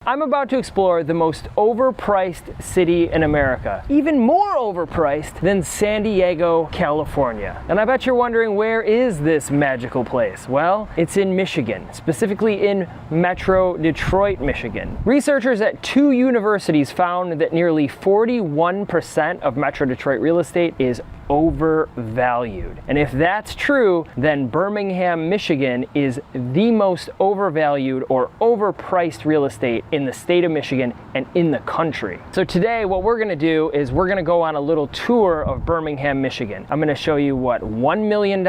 I'm about to explore the most overpriced city in America, even more overpriced than San Diego, California. And I bet you're wondering, where is this magical place? Well, it's in Michigan, specifically in Metro Detroit, Michigan. Researchers at 2 universities found that nearly 41% of Metro Detroit real estate is overvalued. And if that's true, then Birmingham, Michigan is the most overvalued or overpriced real estate in the state of Michigan and in the country. So today what we're gonna do is we're gonna go on a little tour of Birmingham, Michigan. I'm gonna show you what $1 million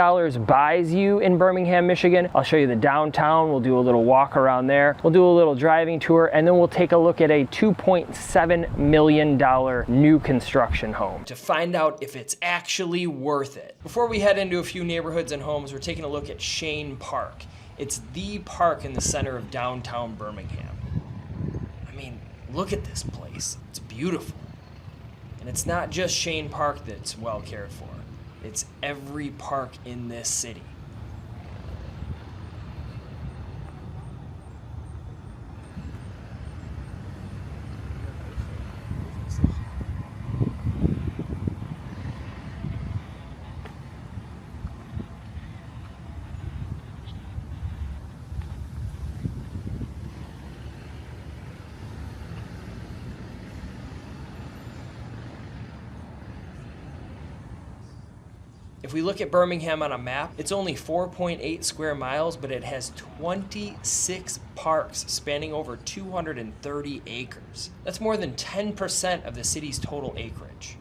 buys you in Birmingham, Michigan. I'll show you the downtown. We'll do a little walk around there. We'll do a little driving tour, and then we'll take a look at a $2.7 million new construction home to find out if it's actually worth it. Before we head into a few neighborhoods and homes, we're taking a look at Shane Park. It's the park in the center of downtown Birmingham. I mean, look at this place. It's beautiful. And it's not just Shane Park that's well cared for. It's every park in this city. If we look at Birmingham on a map, it's only 4.8 square miles, but it has 26 parks spanning over 230 acres. That's more than 10% of the city's total acreage.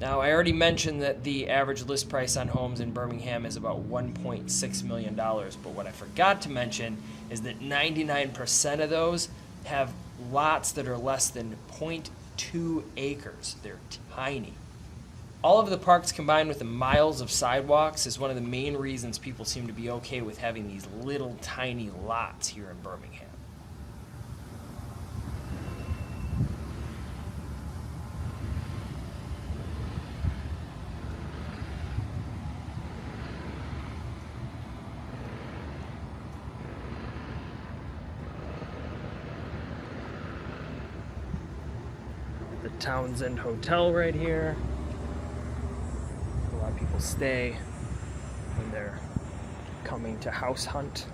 Now, I already mentioned that the average list price on homes in Birmingham is about $1.6 million, but what I forgot to mention is that 99% of those have lots that are less than 0.2 acres. They're tiny. All of the parks combined with the miles of sidewalks is one of the main reasons people seem to be okay with having these little tiny lots here in Birmingham. The Townsend Hotel right here. A lot of people stay when they're coming to house hunt.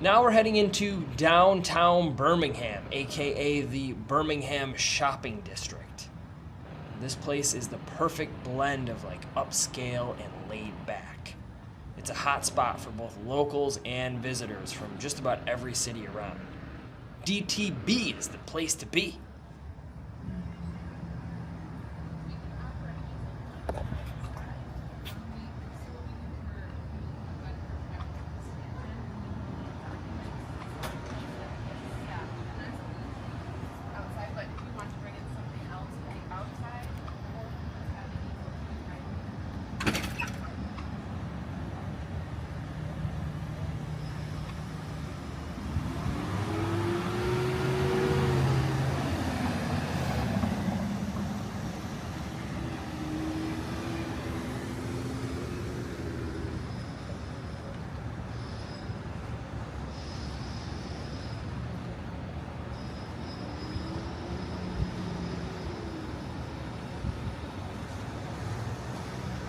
Now we're heading into downtown Birmingham, aka the Birmingham Shopping District. This place is the perfect blend of like upscale and laid back. It's a hot spot for both locals and visitors from just about every city around. DTB is the place to be.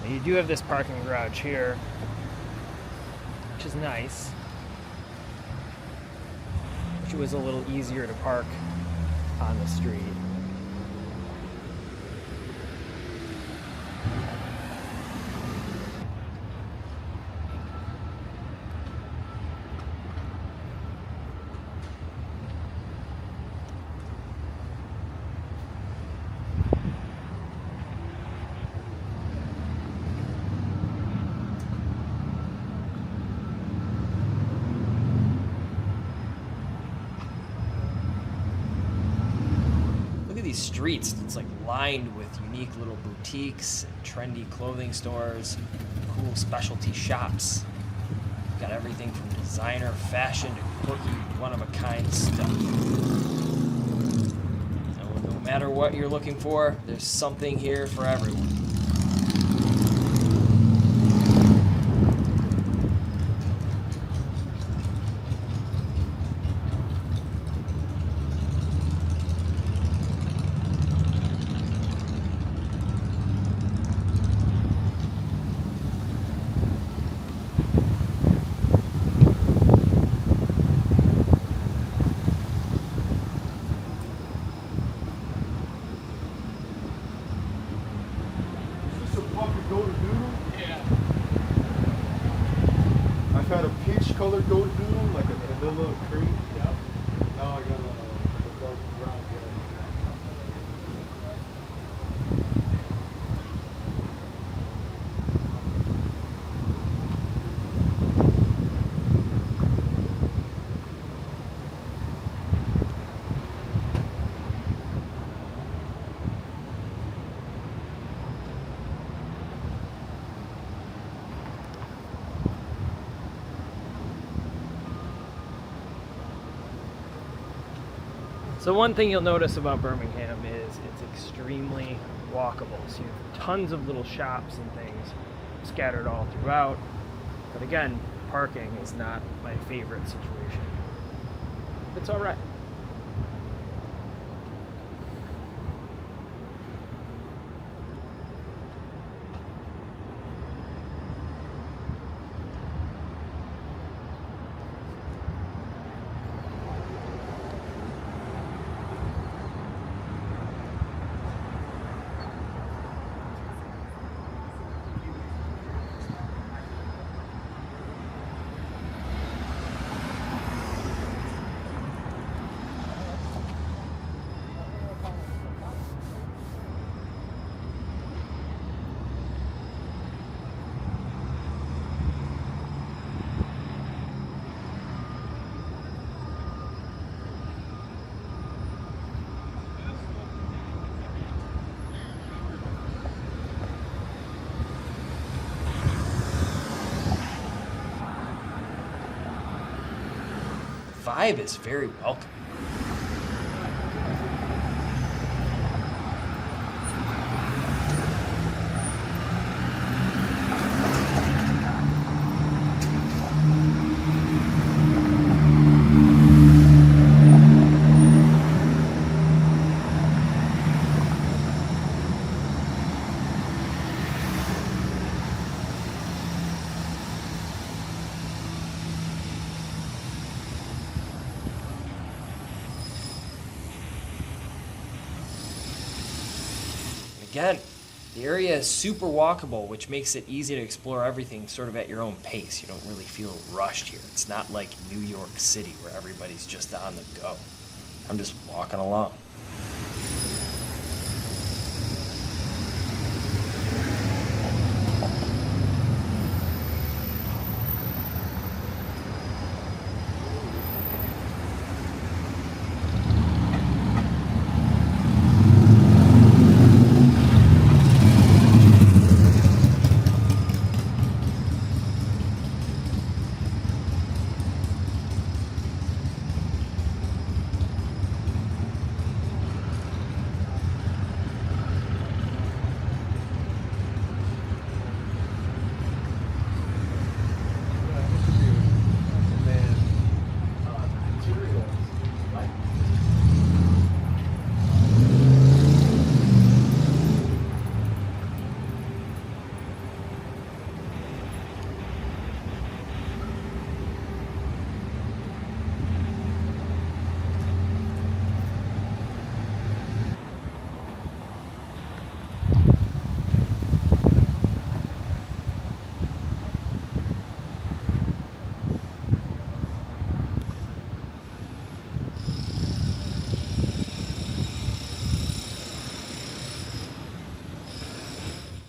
You do have this parking garage here, which is nice. Wish it was a little easier to park on the street. streets. It's like lined with unique little boutiques, and trendy clothing stores, cool specialty shops. Got everything from designer fashion to quirky, one-of-a-kind stuff. So no matter what you're looking for, there's something here for everyone. Had a peach colored golden doodle, like a vanilla cream. Yep. Now I got a dark brown. So one thing you'll notice about Birmingham is it's extremely walkable. So you have tons of little shops and things scattered all throughout. But again, parking is not my favorite situation. It's all right. Vibe is very welcome. Again, the area is super walkable, which makes it easy to explore everything sort of at your own pace. You don't really feel rushed here. It's not like New York City where everybody's just on the go. I'm just walking along.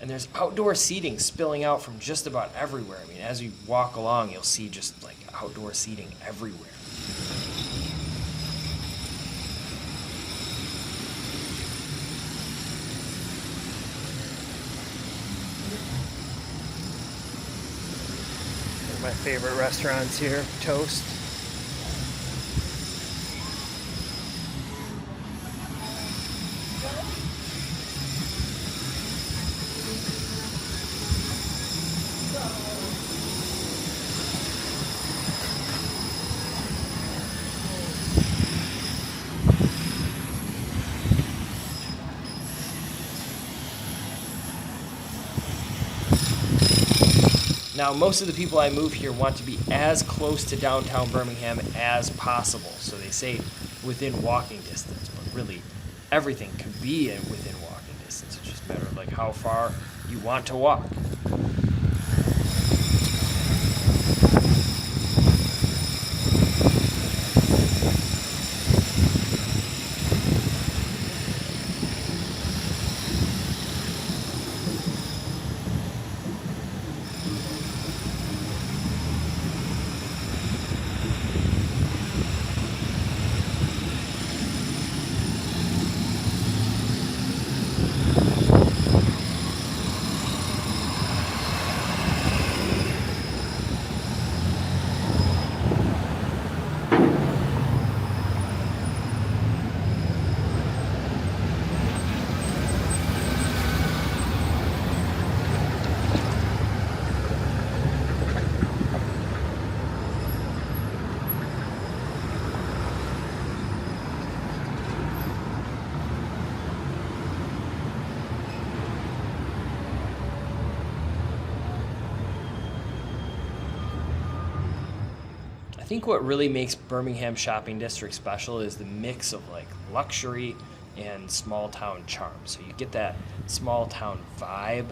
And there's outdoor seating spilling out from just about everywhere. I mean, as you walk along, you'll see just like outdoor seating everywhere. My favorite restaurants here, Toast. Now, most of the people I move here want to be as close to downtown Birmingham as possible. So they say within walking distance, but really everything can be within walking distance. It's just a matter of like how far you want to walk. I think what really makes Birmingham Shopping District special is the mix of like luxury and small town charm. So you get that small town vibe,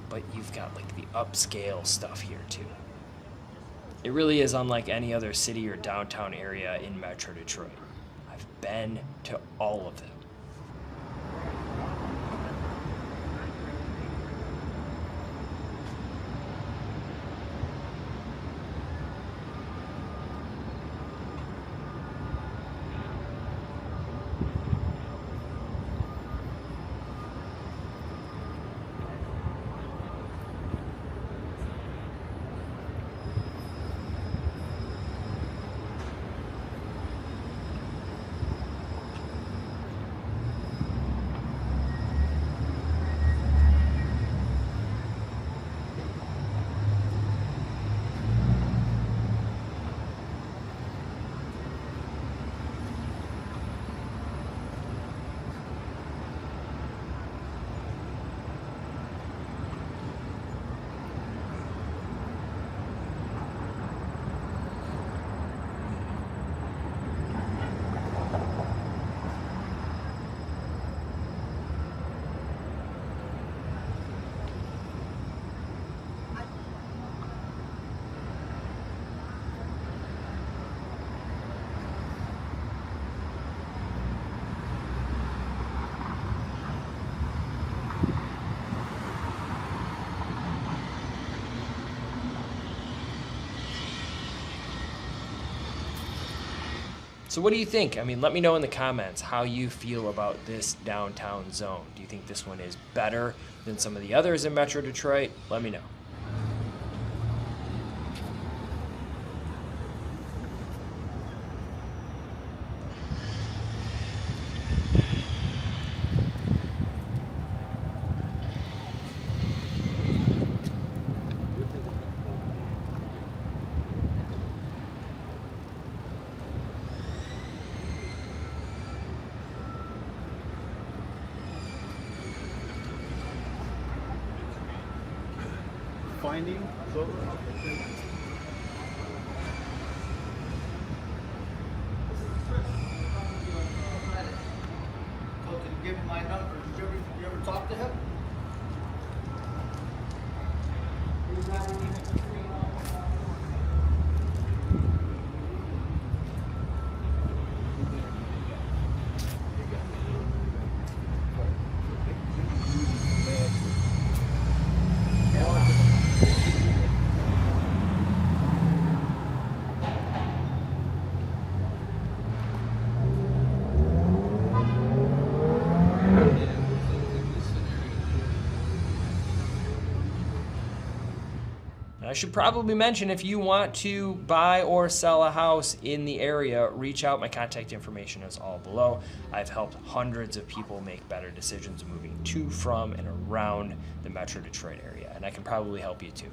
but you've got like the upscale stuff here too. It really is unlike any other city or downtown area in Metro Detroit. I've been to all of them. So what do you think? I mean, let me know in the comments how you feel about this downtown zone. Do you think this one is better than some of the others in Metro Detroit? Let me know. Finding so give him my number. Did you ever talk to him? I should probably mention, if you want to buy or sell a house in the area, reach out. My contact information is all below. I've helped hundreds of people make better decisions moving to, from, and around the Metro Detroit area, and I can probably help you too.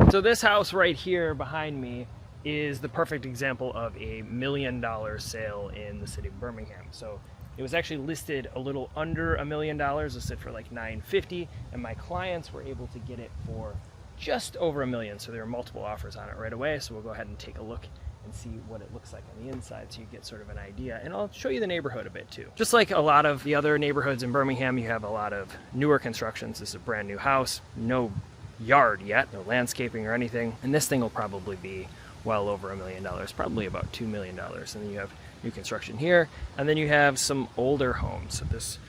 So this house right here behind me is the perfect example of a $1 million sale in the city of Birmingham. So it was actually listed a little under $1 million, listed for like $950, and my clients were able to get it for just over $1 million. So there were multiple offers on it right away. So we'll go ahead and take a look and see what it looks like on the inside so you get sort of an idea. And I'll show you the neighborhood a bit too. Just like a lot of the other neighborhoods in Birmingham, you have a lot of newer constructions. This is a brand new house, no yard yet, no landscaping or anything. And this thing will probably be well over $1 million, probably about $2 million. And then you have new construction here, and then you have some older homes. So this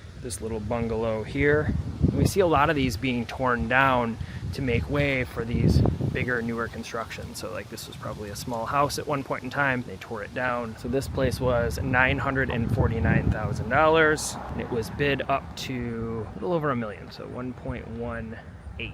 little bungalow here, and we see a lot of these being torn down to make way for these bigger, newer construction. So like this was probably a small house at one point in time. They tore it down. So this place was $949,000, and it was bid up to a little over $1 million, so 1.18. So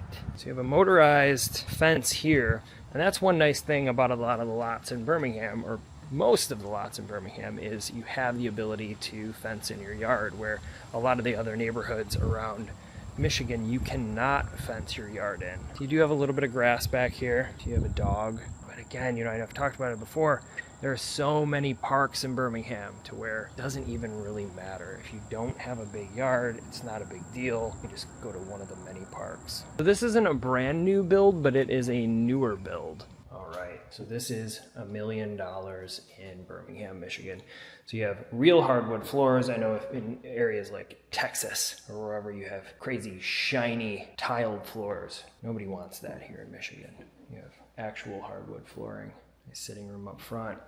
you have a motorized fence here, and that's one nice thing about a lot of the lots in Birmingham, or most of the lots in Birmingham, is you have the ability to fence in your yard, where a lot of the other neighborhoods around Michigan, you cannot fence your yard in. You do have a little bit of grass back here. You have a dog. But again, I've talked about it before, there are so many parks in Birmingham to where it doesn't even really matter. If you don't have a big yard, it's not a big deal. You just go to one of the many parks. So this isn't a brand new build, but it is a newer build. All right, so this is $1 million in Birmingham, Michigan. So you have real hardwood floors. I know in areas like Texas or wherever you have crazy, shiny, tiled floors. Nobody wants that here in Michigan. You have actual hardwood flooring. A sitting room up front.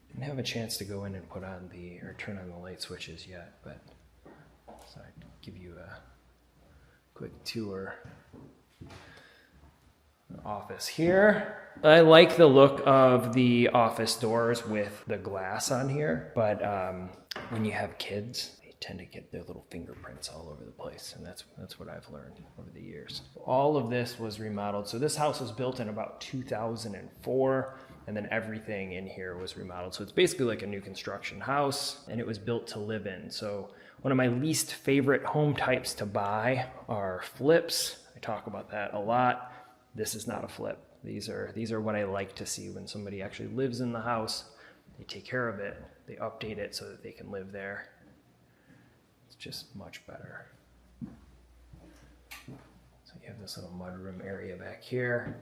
Didn't have a chance to go in and put on or turn on the light switches yet, but so I'd give you a quick tour. Office here. I like the look of the office doors with the glass on here, but when you have kids, they tend to get their little fingerprints all over the place, and that's what I've learned over the years. All of this was remodeled. So this house was built in about 2004, and then everything in here was remodeled. So it's basically like a new construction house, and it was built to live in. So one of my least favorite home types to buy are flips. I talk about that a lot. This is not a flip. These are what I like to see when somebody actually lives in the house. They take care of it. They update it so that they can live there. It's just much better. So you have this little mudroom area back here.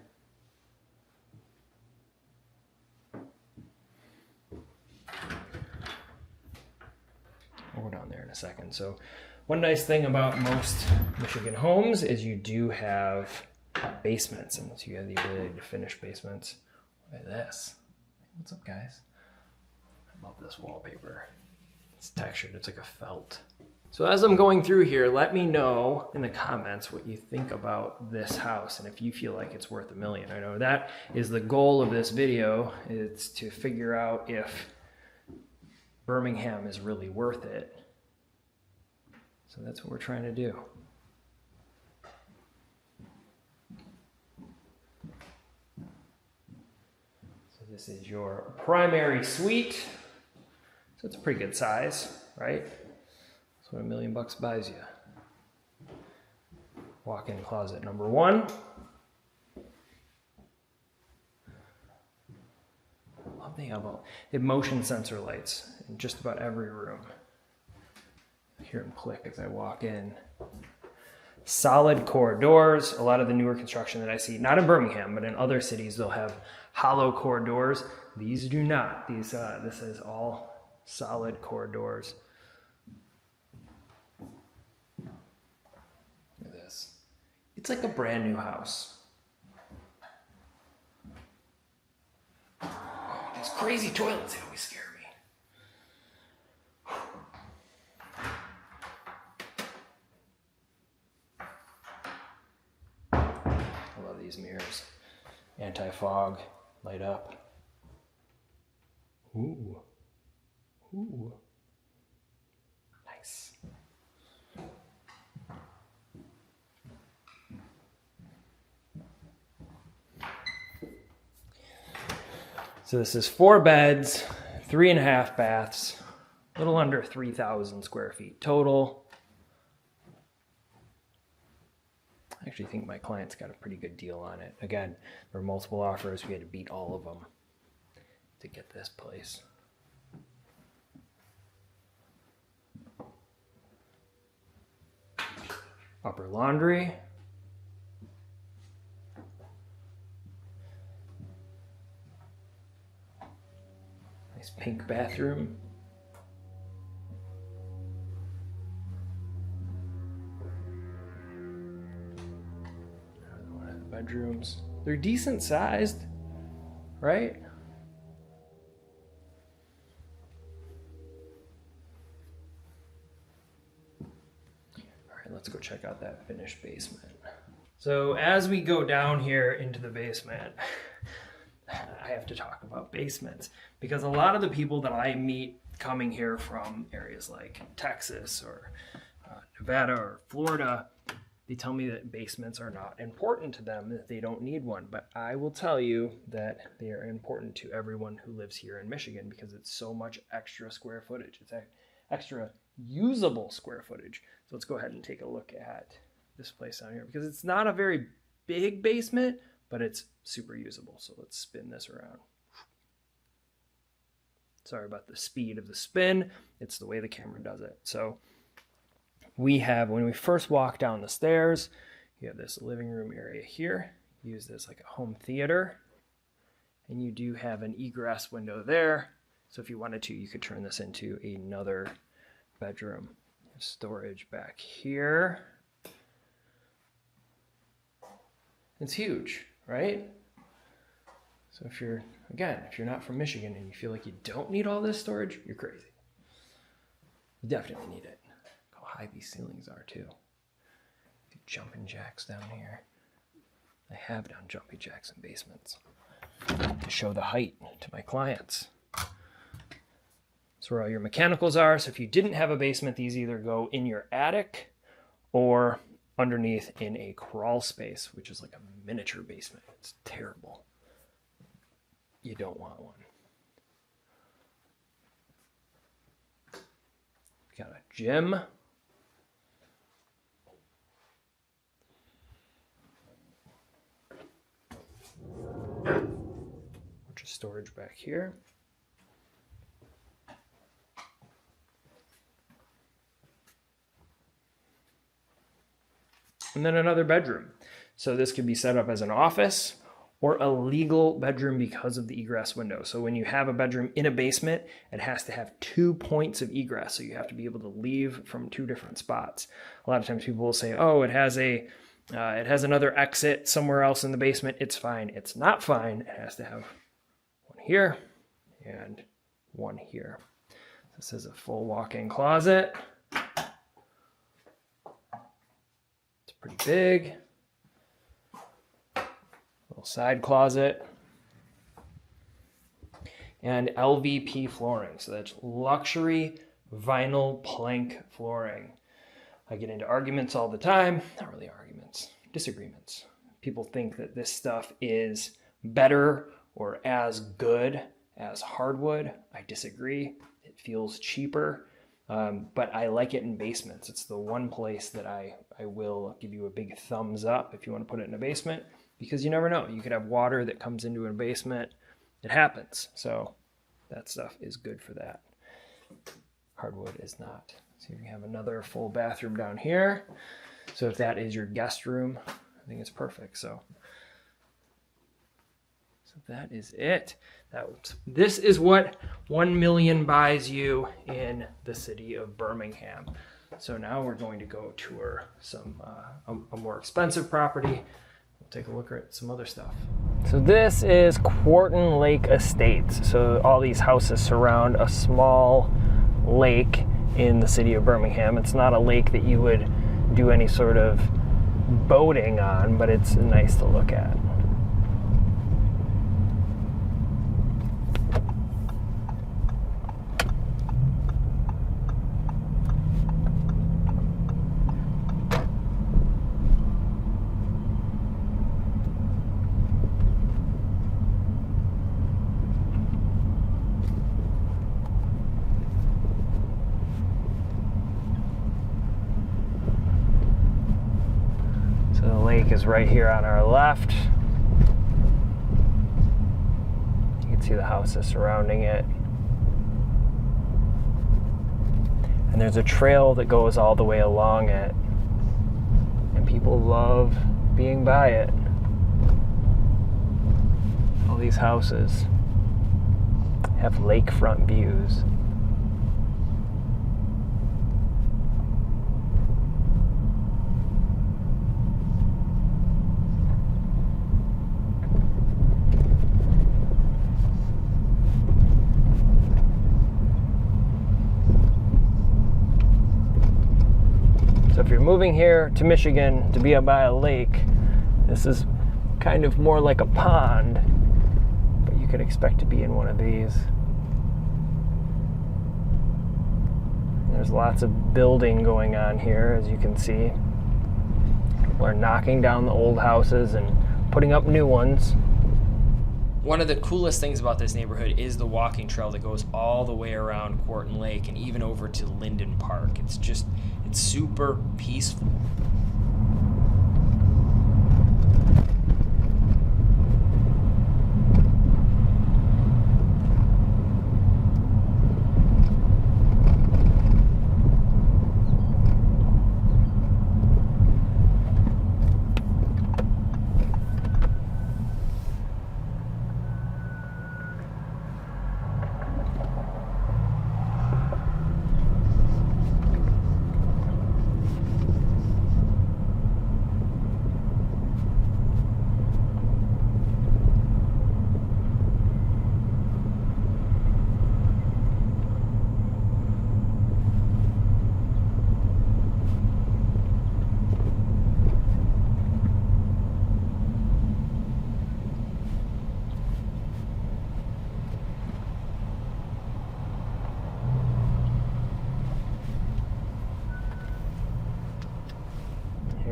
We'll go down there in a second. So one nice thing about most Michigan homes is you do have basements, and so you have the ability to finish basements. Look at this. What's up, guys? I love this wallpaper. It's textured. It's like a felt. So as I'm going through here, let me know in the comments what you think about this house and if you feel like it's worth $1 million. I know that is the goal of this video, is to figure out if Birmingham is really worth it. So that's what we're trying to do. This is your primary suite. So it's a pretty good size, right? That's what $1 million buys you. Walk-in closet number 1. Love the elbow. They have motion sensor lights in just about every room. I hear them click as I walk in. Solid core doors. A lot of the newer construction that I see, not in Birmingham, but in other cities, they'll have hollow core doors. These do not. This is all solid core doors. Look at this. It's like a brand new house. These crazy toilets, they always scare me. I love these mirrors. Anti-fog, light up. Ooh. Ooh. Nice. So this is 4 beds, 3.5 baths, a little under 3,000 square feet total. I actually think my client's got a pretty good deal on it. Again, there were multiple offers. We had to beat all of them to get this place. Upper laundry. Nice pink bathroom. One of the bedrooms. They're decent sized, right? Let's go check out that finished basement. So as we go down here into the basement, I have to talk about basements because a lot of the people that I meet coming here from areas like Texas or Nevada or Florida, they tell me that basements are not important to them, that they don't need one. But I will tell you that they are important to everyone who lives here in Michigan because it's so much extra square footage. It's extra usable square footage. So let's go ahead and take a look at this place down here because it's not a very big basement, but it's super usable. So let's spin this around. Sorry about the speed of the spin. It's the way the camera does it. So we have, when we first walk down the stairs, you have this living room area here. Use this like a home theater. And you do have an egress window there. So if you wanted to, you could turn this into another bedroom. Storage back here. It's huge, right? So if you're not from Michigan and you feel like you don't need all this storage, you're crazy. You definitely need it. Look how high these ceilings are too. Jumping jacks down here. I have done jumping jacks in basements to show the height to my clients. That's where all your mechanicals are. So if you didn't have a basement, these either go in your attic or underneath in a crawl space, which is like a miniature basement. It's terrible. You don't want one. Got a gym. Bunch of storage back here. And then another bedroom. So this could be set up as an office or a legal bedroom because of the egress window. So when you have a bedroom in a basement, it has to have 2 points of egress. So you have to be able to leave from 2 different spots. A lot of times people will say, oh, it has another exit somewhere else in the basement. It's fine. It's not fine. It has to have one here and one here. This is a full walk-in closet. It's pretty big. Little side closet. And LVP flooring. So that's luxury vinyl plank flooring. I get into arguments all the time. Not really arguments, disagreements. People think that this stuff is better or as good as hardwood. I disagree. It feels cheaper, but I like it in basements. It's the one place that I will give you a big thumbs up if you want to put it in a basement, because you never know. You could have water that comes into a basement. It happens. So that stuff is good for that. Hardwood is not. So you have another full bathroom down here. So if that is your guest room, I think it's perfect. So that is it. This is what 1 million buys you in the city of Birmingham. So now we're going to go tour some a more expensive property. We'll take a look at some other stuff. So this is Quarton Lake Estates. So all these houses surround a small lake in the city of Birmingham. It's not a lake that you would do any sort of boating on, but it's nice to look at. Is right here on our left. You can see the houses surrounding it. And there's a trail that goes all the way along it. And people love being by it. All these houses have lakefront views. So if you're moving here to Michigan to be up by a lake, this is kind of more like a pond, but you could expect to be in one of these. There's lots of building going on here, as you can see. People are knocking down the old houses and putting up new ones. One of the coolest things about this neighborhood is the walking trail that goes all the way around Quarton Lake and even over to Linden Park. It's super peaceful.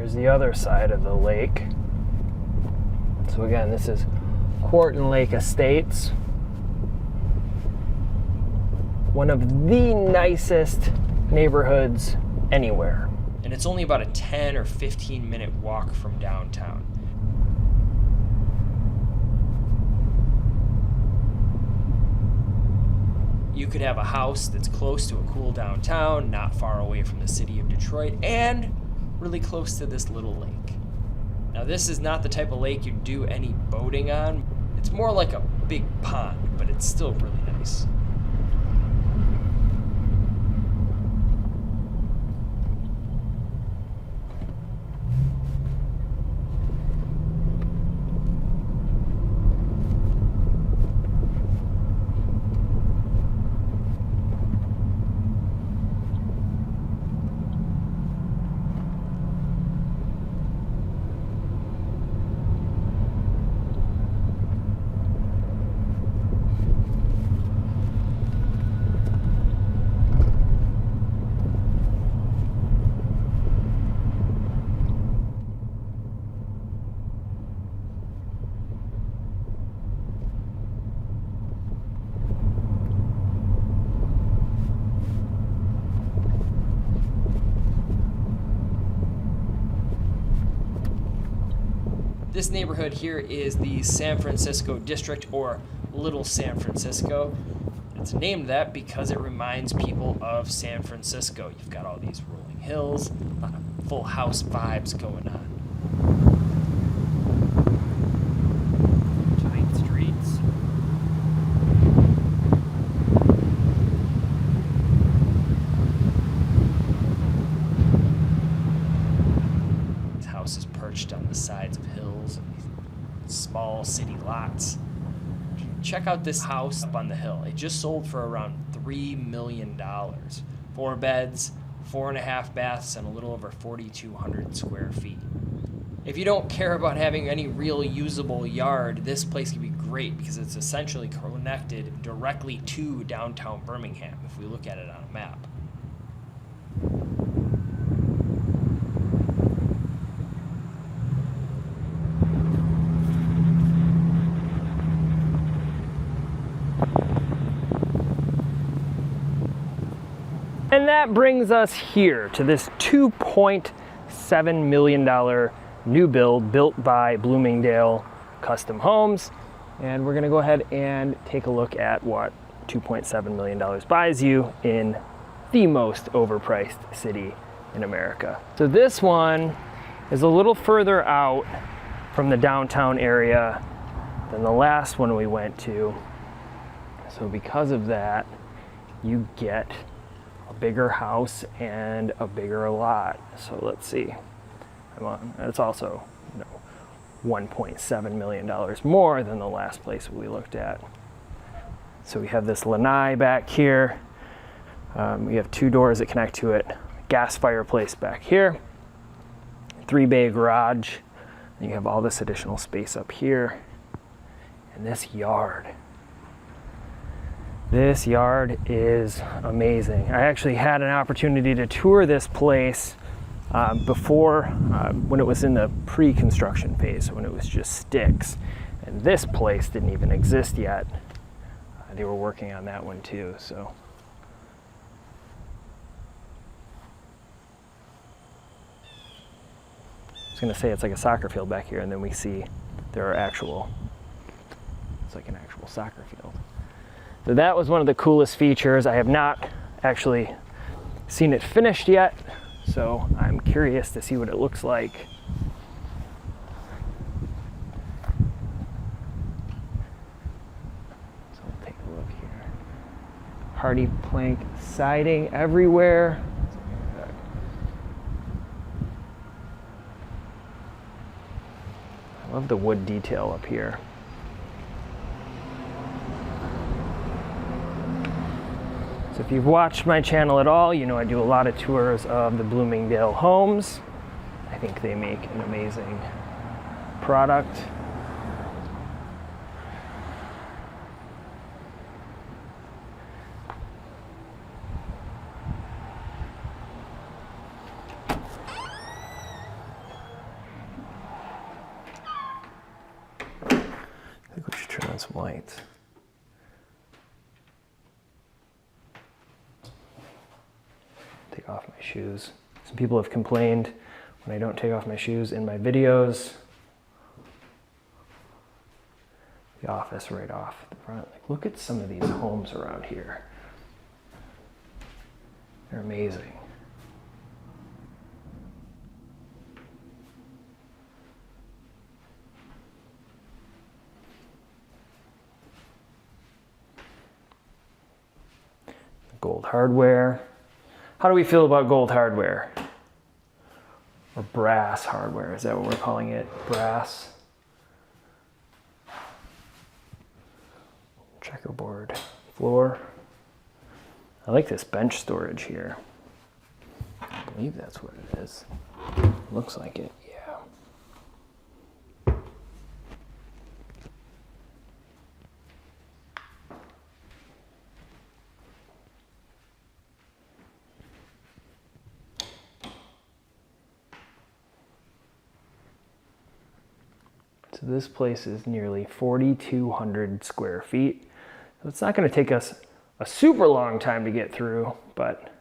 Here's the other side of the lake. So again, this is Quarton Lake Estates. One of the nicest neighborhoods anywhere. And it's only about a 10 or 15 minute walk from downtown. You could have a house that's close to a cool downtown, not far away from the city of Detroit, and really close to this little lake. Now, this is not the type of lake you'd do any boating on. It's more like a big pond, but it's still really nice. This neighborhood here is the San Francisco District, or Little San Francisco. It's named that because it reminds people of San Francisco. You've got all these rolling hills, a lot of Full House vibes going on. Tight streets. This house is perched on the sides of hills and these small city lots. Check out this house up on the hill. It just sold for around $3 million. 4 beds, 4.5 baths, and a little over 4,200 square feet. If you don't care about having any real usable yard, this place can be great because it's essentially connected directly to downtown Birmingham if we look at it on a map. And that brings us here to this $2.7 million new build built by Bloomingdale Custom Homes. And we're gonna go ahead and take a look at what $2.7 million buys you in the most overpriced city in America. So this one is a little further out from the downtown area than the last one we went to. So because of that, you get a bigger house and a bigger lot. So let's see. It's also, $1.7 million more than the last place we looked at. So we have this lanai back here. We have 2 doors that connect to it. Gas fireplace back here. 3-bay garage. And you have all this additional space up here. And this yard. This yard is amazing. I actually had an opportunity to tour this place before, when it was in the pre-construction phase, when it was just sticks. And this place didn't even exist yet. They were working on that one too, so. I was gonna say it's like a soccer field back here, and then we see there are it's like an actual soccer field. So that was one of the coolest features. I have not actually seen it finished yet, so I'm curious to see what it looks like. So we'll take a look here. Hardy plank siding everywhere. I love the wood detail up here. So if you've watched my channel at all, you know I do a lot of tours of the Bloomingdale homes. I think they make an amazing product. some lights. Take off my shoes. Some people have complained when I don't take off my shoes in my videos. The office right off the front. Like, look at some of these homes around here. They're amazing. Gold hardware. How do we feel about gold hardware? Or brass hardware, is that what we're calling it? Brass. Checkerboard floor. I like this bench storage here. I believe that's what it is. Looks like it, yeah. So this place is nearly 4,200 square feet. So it's not going to take us a super long time to get through, but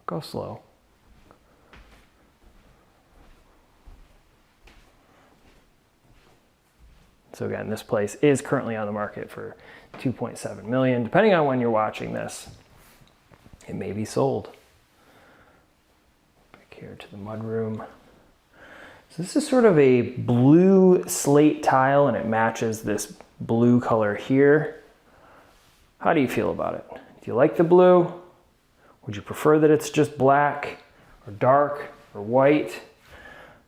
go slow. So again, this place is currently on the market for $2.7 million. Depending on when you're watching this, it may be sold. Back here to the mudroom. So this is sort of a blue slate tile, and it matches this blue color here. How do you feel about it? Do you like the blue? Would you prefer that it's just black or dark or white?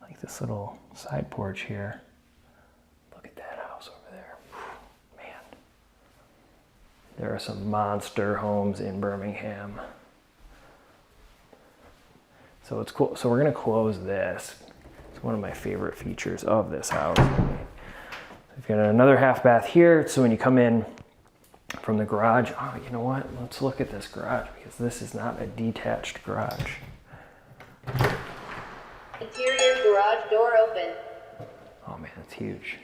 Like this little side porch here. Look at that house over there. Man. There are some monster homes in Birmingham. So it's cool. So we're going to close this. It's one of my favorite features of this house. We've got another half bath here. So when you come in from the garage, oh, you know what? Let's look at this garage because this is not a detached garage. Interior garage door open. Oh man, it's huge.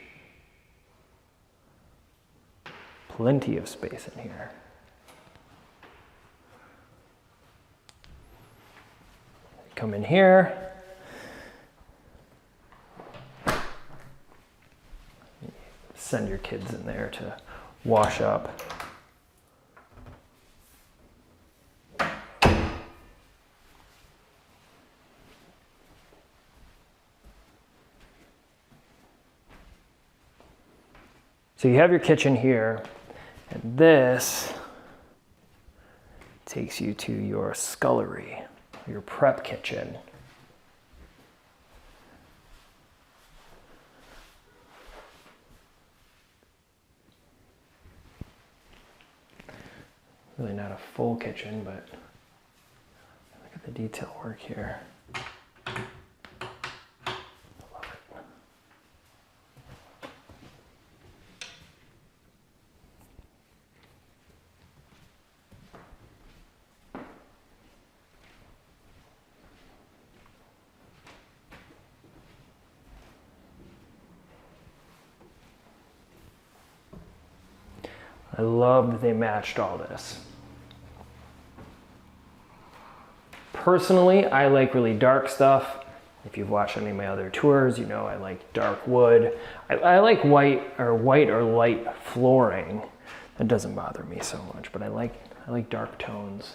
Plenty of space in here. Come in here. Send your kids in there to wash up. So you have your kitchen here, and this takes you to your scullery, your prep kitchen. Really not a full kitchen, but look at the detail work here. I love it. I love that they matched all this. Personally, I like really dark stuff. If you've watched any of my other tours, you know I like dark wood. I like white or light flooring. That doesn't bother me so much, but I like dark tones.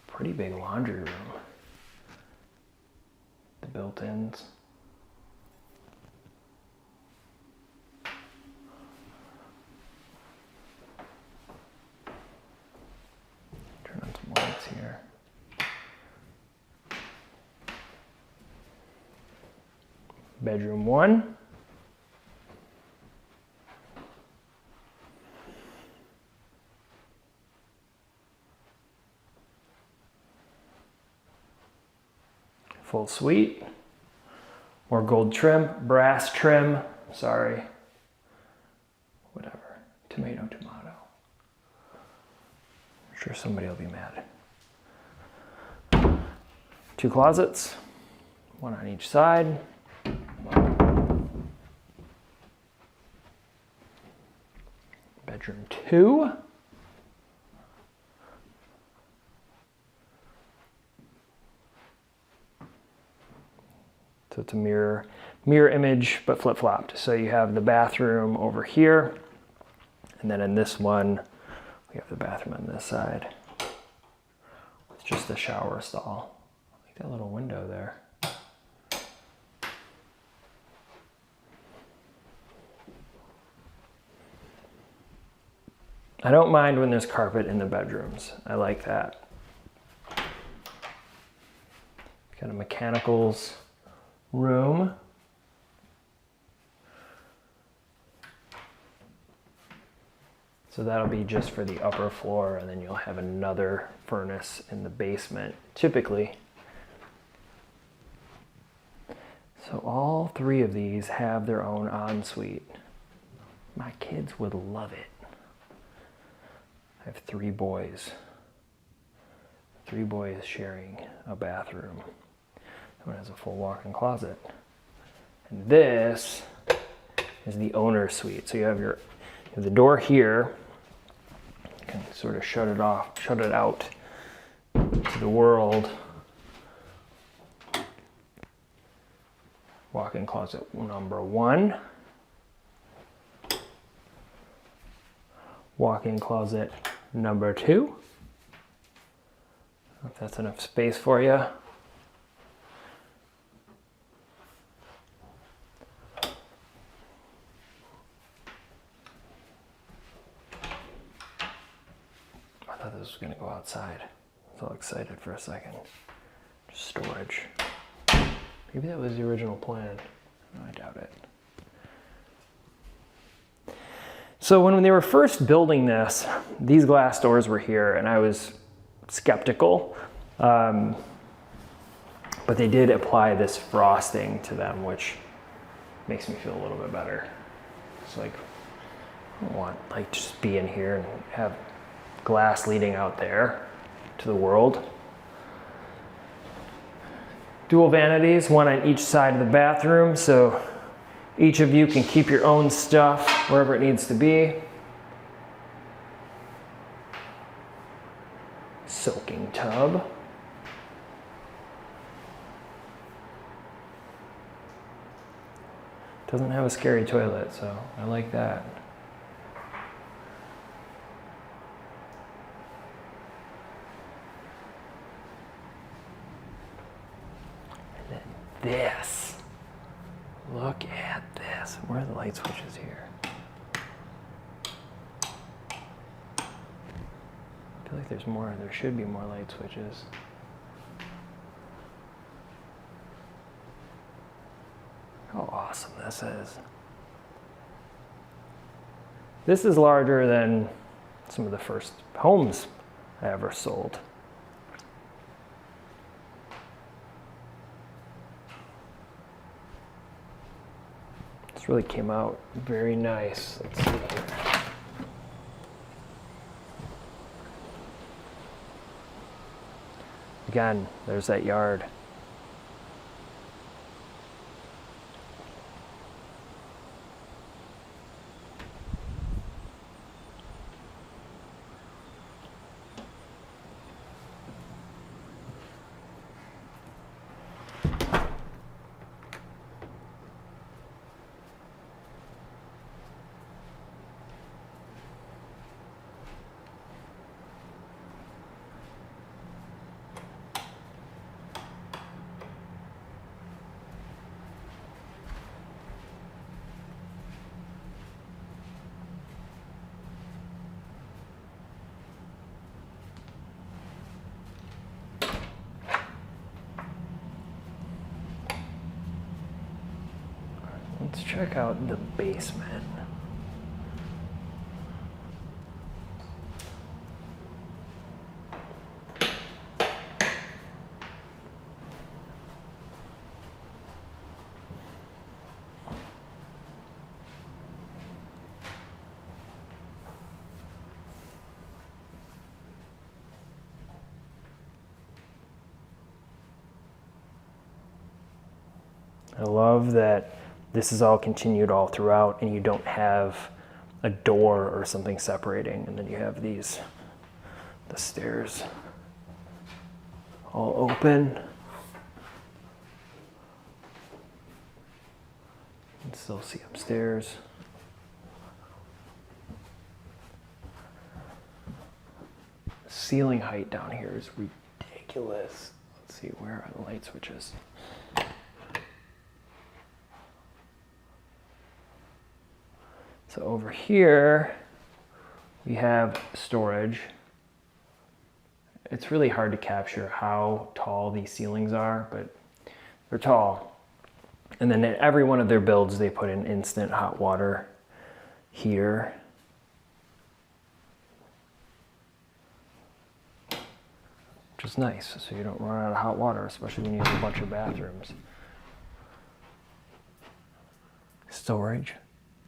Pretty big laundry room. The built-ins. Turn on some lights here. Bedroom 1. Full suite. More gold trim, brass trim, sorry. Whatever. Tomato. I'm sure somebody will be mad. 2 closets. one on each side. Bedroom 2. So it's a mirror image, but flip-flopped. So you have the bathroom over here, and then in this one, we have the bathroom on this side. It's just a shower stall. I like that little window there. I don't mind when there's carpet in the bedrooms. I like that. Got a mechanicals room. So that'll be just for the upper floor, and then you'll have another furnace in the basement, typically. So all 3 of these have their own ensuite. My kids would love it. I have 3 boys. 3 boys sharing a bathroom. One has a full walk-in closet. And this is the owner's suite. So you have the door here. You can sort of shut it out to the world. Walk-in closet number 1. Walk-in closet number 2. If that's enough space for you. I thought this was going to go outside. I was all excited for a second. Just storage. Maybe that was the original plan. No, I doubt it. So when they were first building this, these glass doors were here, and I was skeptical. But they did apply this frosting to them, which makes me feel a little bit better. It's like, I don't want just be in here and have glass leading out there to the world. Dual vanities, one on each side of the bathroom, so each of you can keep your own stuff wherever it needs to be. Soaking tub. Doesn't have a scary toilet, so I like that. And then this. Look at this. Where are the light switches here? I feel like there's more. There should be more light switches. How awesome this is. This is larger than some of the first homes I ever sold. This really came out very nice. Let's see here. Again, there's that yard. Let's check out the basement. I love that this is all continued all throughout and you don't have a door or something separating, and then you have the stairs all open. You can still see upstairs. Ceiling height down here is ridiculous. Let's see, where are the light switches? So over here, we have storage. It's really hard to capture how tall these ceilings are, but they're tall. And then in every one of their builds, they put an instant hot water heater. Which is nice, so you don't run out of hot water, especially when you have a bunch of bathrooms. Storage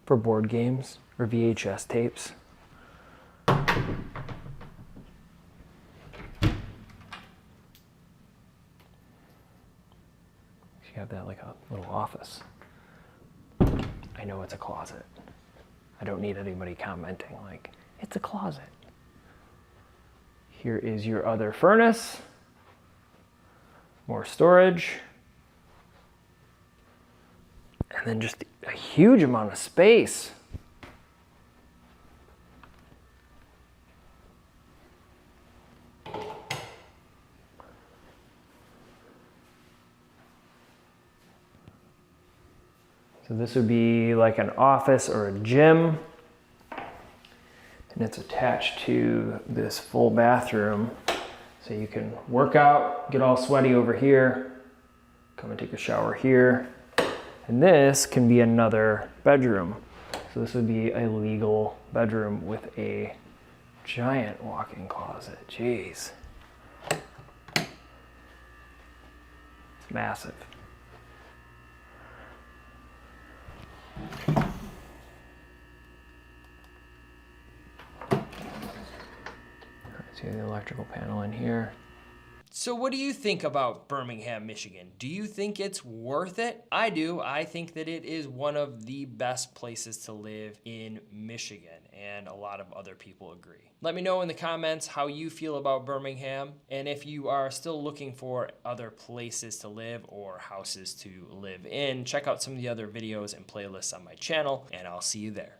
for board games or VHS tapes. You have that like a little office. I know it's a closet. I don't need anybody commenting like, it's a closet. Here is your other furnace. More storage. And then just a huge amount of space. So this would be like an office or a gym. And it's attached to this full bathroom. So you can work out, get all sweaty over here, come and take a shower here. And this can be another bedroom. So this would be a legal bedroom with a giant walk-in closet. Jeez. It's massive. See the electrical panel in here. So what do you think about Birmingham, Michigan? Do you think it's worth it? I do. I think that it is one of the best places to live in Michigan, and a lot of other people agree. Let me know in the comments how you feel about Birmingham, and if you are still looking for other places to live or houses to live in, check out some of the other videos and playlists on my channel, and I'll see you there.